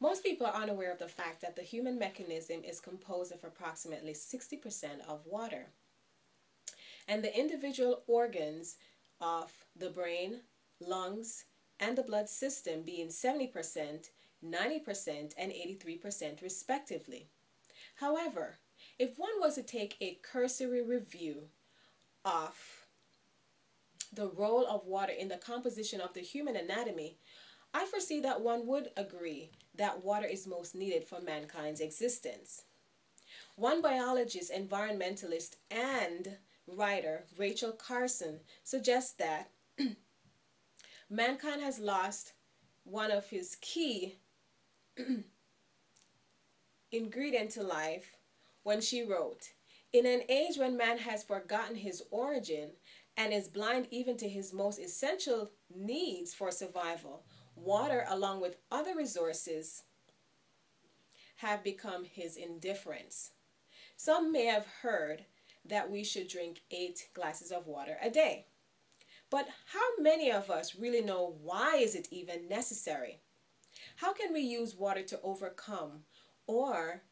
Most people are unaware of the fact that the human mechanism is composed of approximately 60% of water, and the individual organs of the brain, lungs, and the blood system being 70%, 90%, and 83% respectively. However, if one was to take a cursory review of the role of water in the composition of the human anatomy, I foresee that one would agree that water is most needed for mankind's existence. One biologist, environmentalist, and writer, Rachel Carson, suggests that mankind has lost one of his key ingredient to life when she wrote, "In an age when man has forgotten his origin and is blind even to his most essential needs for survival, water, along with other resources, have become his indifference." Some may have heard that we should drink 8 glasses of water a day. But how many of us really know why is it even necessary? How can we use water to overcome or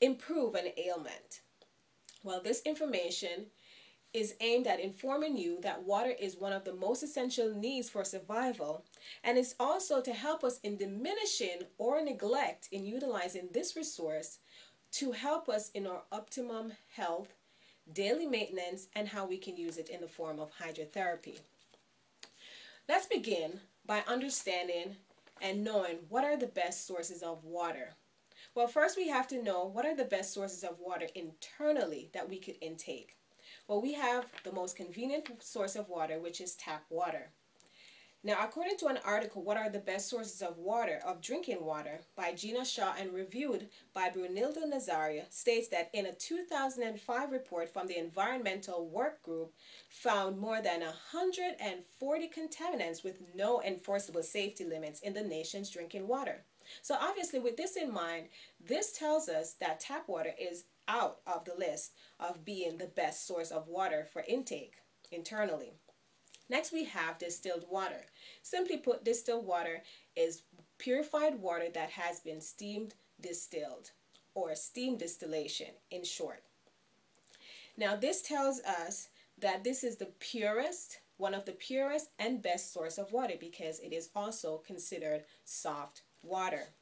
improve an ailment? Well, this information is aimed at informing you that water is one of the most essential needs for survival, and is also to help us in diminishing or neglect in utilizing this resource to help us in our optimum health, daily maintenance, and how we can use it in the form of hydrotherapy. Let's begin by understanding and knowing what are the best sources of water. Well, first we have to know what are the best sources of water internally that we could intake. Well, we have the most convenient source of water, which is tap water. Now, according to an article, "What are the best sources of water, of drinking water," by Gina Shaw and reviewed by Brunilda Nazaria, states that in a 2005 report from the Environmental Work Group found more than 140 contaminants with no enforceable safety limits in the nation's drinking water. So obviously, with this in mind, this tells us that tap water is out of the list of being the best source of water for intake internally. Next, we have distilled water. Simply put, distilled water is purified water that has been steam distilled, or steam distillation in short. Now, this tells us that this is the purest, one of the purest and best source of water, because it is also considered soft water.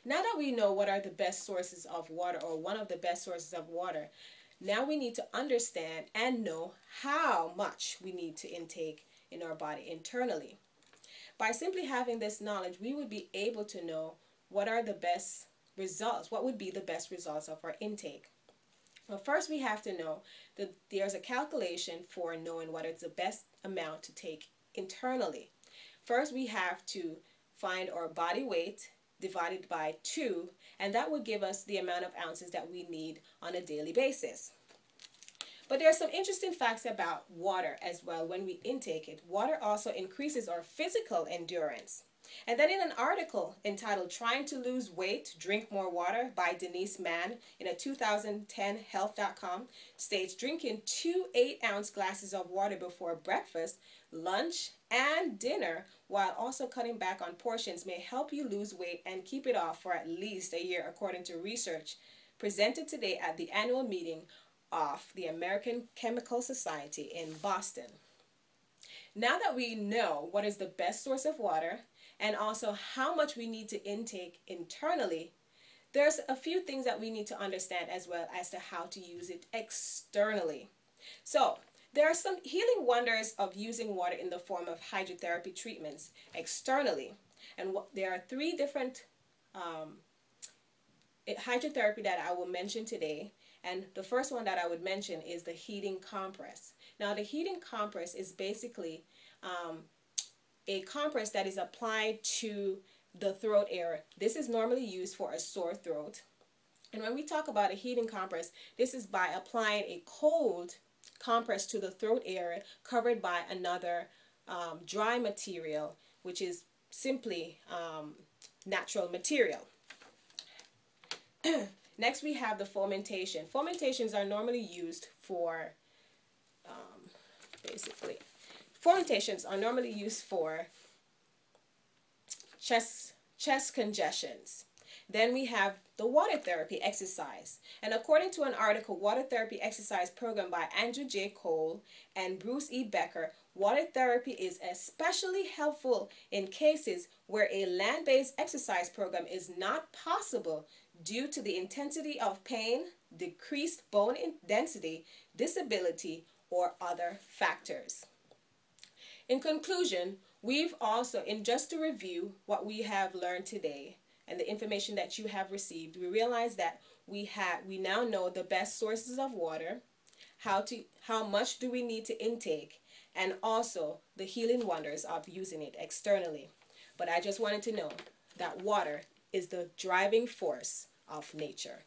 Now that we know what are the best sources of water, or one of the best sources of water, now we need to understand and know how much we need to intake in our body internally. By simply having this knowledge, we would be able to know what are the best results, what would be the best results of our intake. Well, first we have to know that there's a calculation for knowing what is the best amount to take internally. First, we have to find our body weight divided by 2, and that would give us the amount of ounces that we need on a daily basis. But there are some interesting facts about water as well when we intake it. Water also increases our physical endurance. And then in an article entitled "Trying to Lose Weight, Drink More Water" by Denise Mann in a 2010 health.com states drinking 2 8-ounce glasses of water before breakfast, lunch, and dinner, while also cutting back on portions, may help you lose weight and keep it off for at least a year, according to research presented today at the annual meeting of the American Chemical Society in Boston. Now that we know what is the best source of water and also how much we need to intake internally, there's a few things that we need to understand as well as to how to use it externally. So, there are some healing wonders of using water in the form of hydrotherapy treatments externally. And there are 3 different hydrotherapy that I will mention today. And the first one that I would mention is the heating compress. Now, the heating compress is basically a compress that is applied to the throat area. This is normally used for a sore throat. And when we talk about a heating compress, this is by applying a cold compress to the throat area covered by another dry material, which is simply natural material. Next, we have the fomentation. Fomentations are normally used for, fomentations are normally used for chest congestions. Then we have the water therapy exercise. And according to an article, Water Therapy Exercise Program by Andrew J. Cole and Bruce E. Becker, water therapy is especially helpful in cases where a land-based exercise program is not possible due to the intensity of pain, decreased bone density, disability, or other factors. In conclusion, we've also, in just to review what we have learned today and the information that you have received, we realize that we now know the best sources of water, how much do we need to intake, and also the healing wonders of using it externally. But I just wanted to know that water is the driving force of nature.